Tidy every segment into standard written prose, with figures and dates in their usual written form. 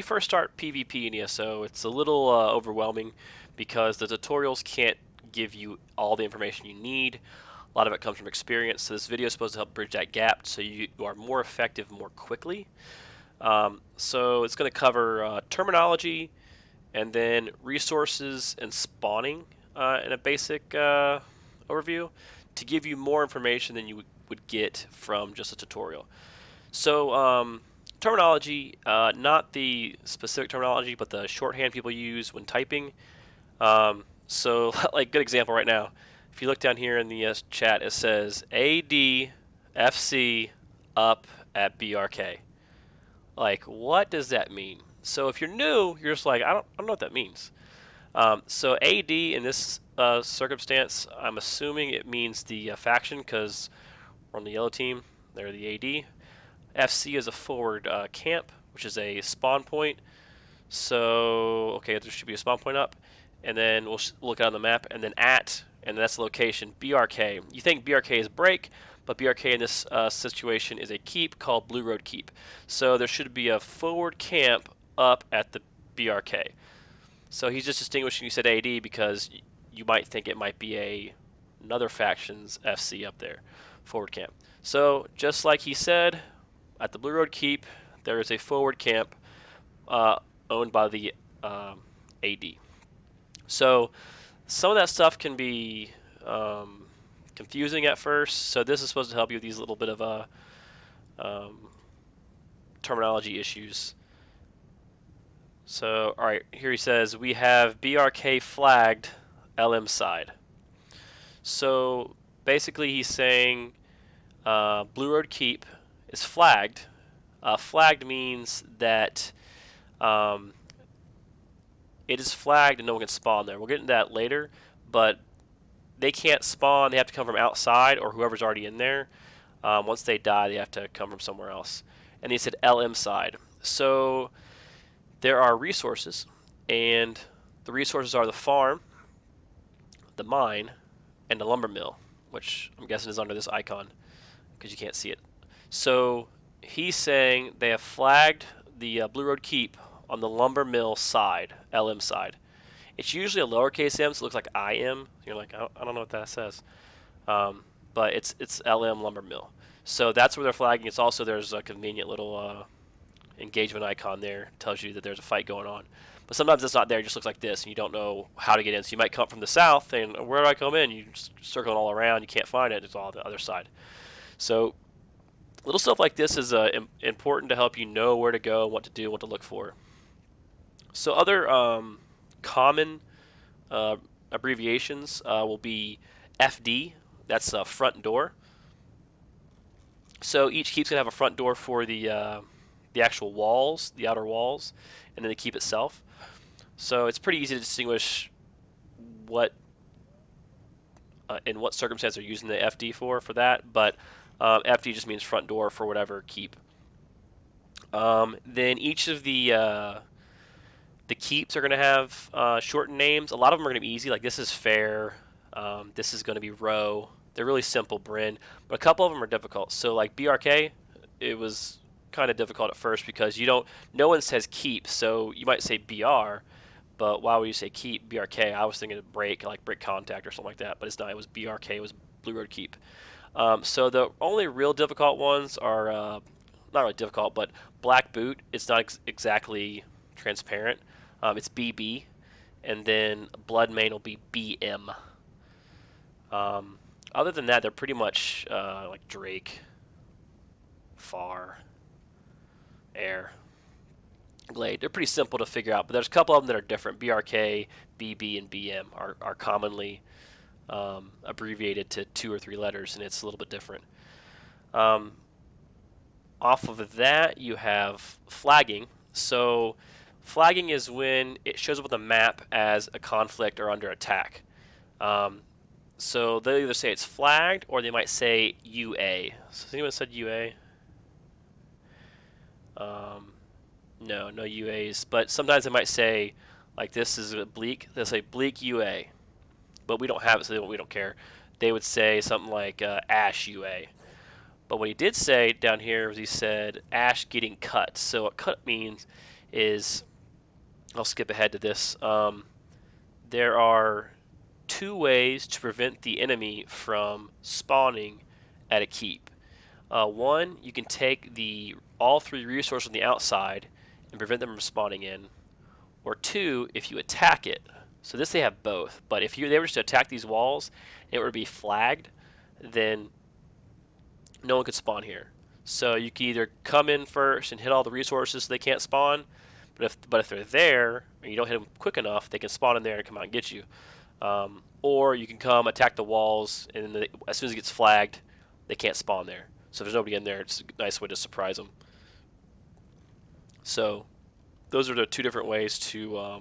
you first start PvP in ESO, it's a little overwhelming because the tutorials can't give you all the information you need. A lot of it comes from experience, so this video is supposed to help bridge that gap so you are more effective more quickly. So it's going to cover terminology and then resources and spawning in a basic overview to give you more information than you would get from just a tutorial. So terminology, not the specific terminology, but the shorthand people use when typing. So like good example right now, if you look down here in the chat, it says ADFC up at BRK. Like, what does that mean? So if you're new, you're just like, I don't know what that means. So AD in this circumstance, I'm assuming it means the faction because we're on the yellow team. They're the AD. FC is a forward camp, which is a spawn point. So, okay, there should be a spawn point up. And then we'll look on the map, and then at, and that's the location, BRK. You think BRK is break, but BRK in this situation is a keep called Blue Road Keep. So there should be a forward camp up at the BRK. So he's just distinguishing, you said AD, because you might think it might be another faction's FC up there, forward camp. So just like he said, at the Blue Road Keep, there is a forward camp owned by the AD. So some of that stuff can be confusing at first. So this is supposed to help you with these little bit of terminology issues. So, all right, here he says, we have BRK flagged LM side. So basically he's saying Blue Road Keep is flagged. Flagged means that it is flagged and no one can spawn there. We'll get into that later, but they can't spawn. They have to come from outside or whoever's already in there. Once they die, they have to come from somewhere else. And they said LM side. So there are resources, and the resources are the farm, the mine, and the lumber mill, which I'm guessing is under this icon because you can't see it. So he's saying they have flagged the Blue Road Keep on the lumber mill side, LM side. It's usually a lowercase m, so it looks like IM. You're like, I don't know what that says. But it's LM lumber mill. So that's where they're flagging. It's also, there's a convenient little engagement icon there. It tells you that there's a fight going on. But sometimes it's not there. It just looks like this, and you don't know how to get in. So you might come from the south, and where do I come in? You circle it all around. You can't find it. It's all on the other side. So little stuff like this is important to help you know where to go, what to do, what to look for. So other common abbreviations will be FD. That's a front door. So each keep's gonna have a front door for the actual walls, the outer walls, and then the keep itself. So it's pretty easy to distinguish what in what circumstance they're using the FD for that. But FD just means front door for whatever keep. Then each of the keeps are going to have shortened names. A lot of them are going to be easy, like this is fair, this is going to be row. They're really simple, Bryn, but a couple of them are difficult. So like BRK, it was kind of difficult at first because no one says keep, so you might say BR, but why would you say keep BRK? I was thinking of break, like break contact or something like that, but it's not. It was BRK, it was Blue Road Keep. So the only real difficult ones are, not really difficult, but Black Boot, it's not exactly transparent. It's BB, and then Blood Main will be BM. Other than that, they're pretty much like Drake, Far, Air, Glade. They're pretty simple to figure out, but there's a couple of them that are different. BRK, BB, and BM are commonly abbreviated to 2 or 3 letters, and it's a little bit different. Off of that, you have flagging. So flagging is when it shows up on the map as a conflict or under attack. So they'll either say it's flagged or they might say UA. So has anyone said UA? No UAs. But sometimes they might say, like this is a bleak. They'll say bleak UA. But we don't have it, so we don't care. They would say something like Ash UA. But what he did say down here was he said Ash getting cut. So what cut means is, I'll skip ahead to this. There are 2 ways to prevent the enemy from spawning at a keep. One, you can take all 3 resources on the outside and prevent them from spawning in. Or 2, if you attack it. So this they have both, but if they were just to attack these walls and it were to be flagged, then no one could spawn here. So you can either come in first and hit all the resources so they can't spawn, but if they're there and you don't hit them quick enough, they can spawn in there and come out and get you. Or you can come attack the walls, and as soon as it gets flagged, they can't spawn there. So if there's nobody in there, it's a nice way to surprise them. So those are the 2 different ways to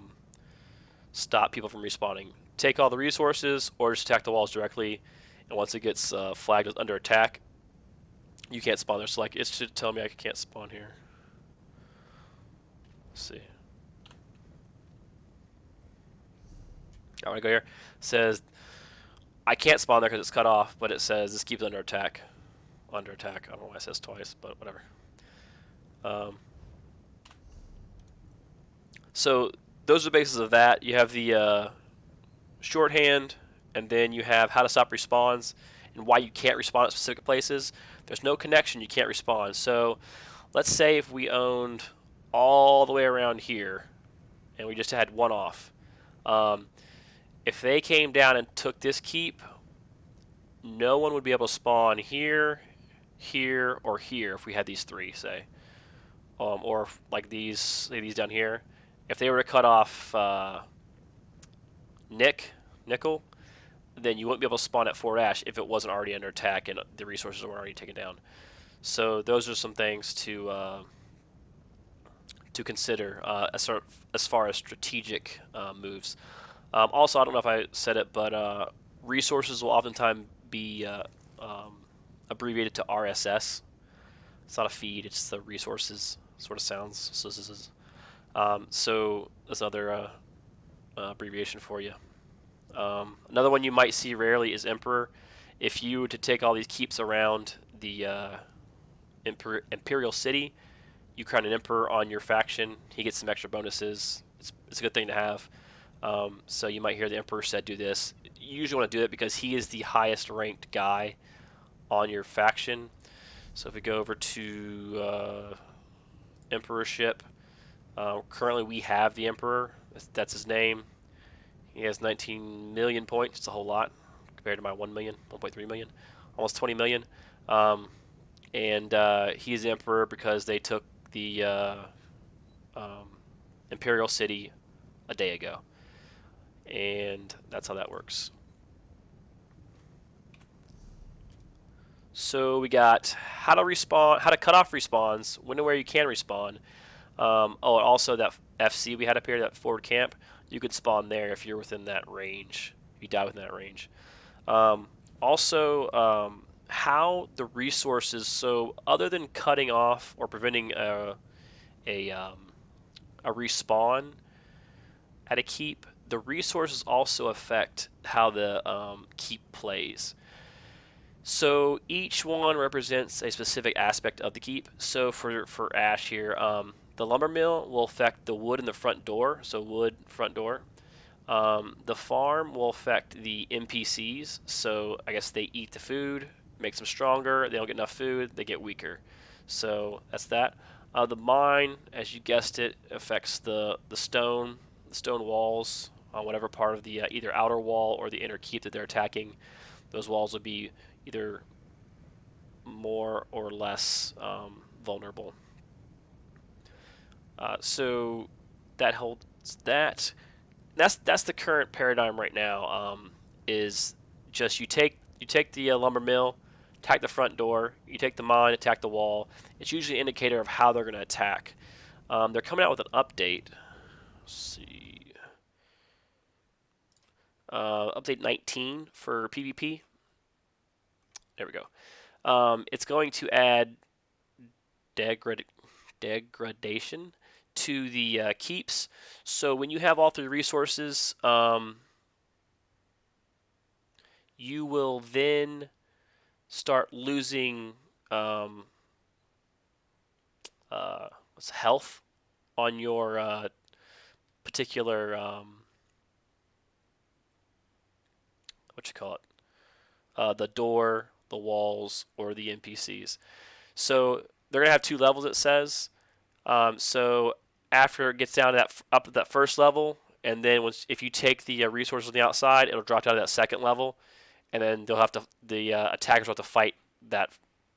stop people from respawning. Take all the resources, or just attack the walls directly, and once it gets flagged as under attack, you can't spawn there. So like, it should tell me I can't spawn here. Let's see. I want to go here. It says I can't spawn there because it's cut off, but it says this keeps under attack. Under attack. I don't know why it says twice, but whatever. So those are the bases of that. You have the shorthand, and then you have how to stop respawns and why you can't respawn at specific places. There's no connection, you can't respawn. So let's say if we owned all the way around here and we just had one off. If they came down and took this keep, no one would be able to spawn here, here, or here if we had these 3, say. Or like these, say these down here. If they were to cut off nickel, then you wouldn't be able to spawn at Fort Ash if it wasn't already under attack and the resources were already taken down. So those are some things to consider as far as strategic moves. Also, I don't know if I said it, but resources will oftentimes be abbreviated to RSS. It's not a feed; it's the resources. Sort of sounds. So that's another abbreviation for you. Another one you might see rarely is Emperor. If you were to take all these keeps around the Imperial City, you crown an Emperor on your faction. He gets some extra bonuses. It's a good thing to have. So you might hear the Emperor said do this. You usually want to do it because he is the highest ranked guy on your faction. So if we go over to Emperorship, currently we have the Emperor. That's his name. He has 19 million points. It's a whole lot compared to my 1 million, 1.3 million, almost 20 million. And he's the Emperor because they took the Imperial City a day ago. And that's how that works. So we got how to respawn, how to cut off respawns, when and where you can respawn. And also that FC we had up here, that forward camp, you could spawn there if you're within that range. If you die within that range. Also, how the resources. So other than cutting off or preventing a respawn at a keep, the resources also affect how the keep plays. So each one represents a specific aspect of the keep. So for Ash here, the lumber mill will affect the wood in the front door. So wood front door. The farm will affect the NPCs. So I guess they eat the food, makes them stronger. They don't get enough food, they get weaker. So that's that. The mine, as you guessed it, affects the stone walls on whatever part of the either outer wall or the inner keep that they're attacking. Those walls will be either more or less vulnerable. So that holds that. That's the current paradigm right now. Is just you take the lumber mill, attack the front door. You take the mine, attack the wall. It's usually an indicator of how they're going to attack. They're coming out with an update. Let's see. Update 19 for PvP. There we go. It's going to add degradation to the keeps. So when you have all 3 resources, you will then start losing health on your particular what you call it, the door, the walls, or the NPCs. So they're gonna have two levels. It says. So after it gets down to that up to that first level, and then if you take the resources on the outside, it'll drop down to that second level, and then they'll have to the attackers will have to fight that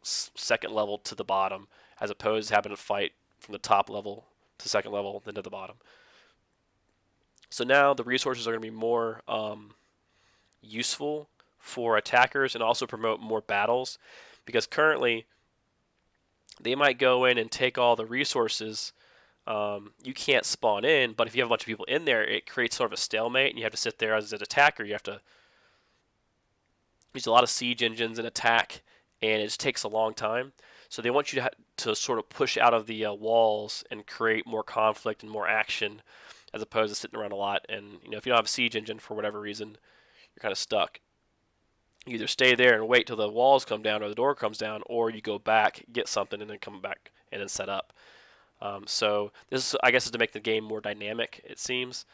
second level to the bottom, as opposed to having to fight from the top level to second level then to the bottom. So now the resources are going to be more useful for attackers and also promote more battles, because currently they might go in and take all the resources. You can't spawn in, but if you have a bunch of people in there, it creates sort of a stalemate, and you have to sit there as an attacker. You have to use a lot of siege engines and attack, and it just takes a long time. So they want you to sort of push out of the walls and create more conflict and more action, as opposed to sitting around a lot. And if you don't have a siege engine for whatever reason, you're kind of stuck. You either stay there and wait till the walls come down or the door comes down, or you go back, get something, and then come back and then set up. So this, I guess, is to make the game more dynamic, it seems.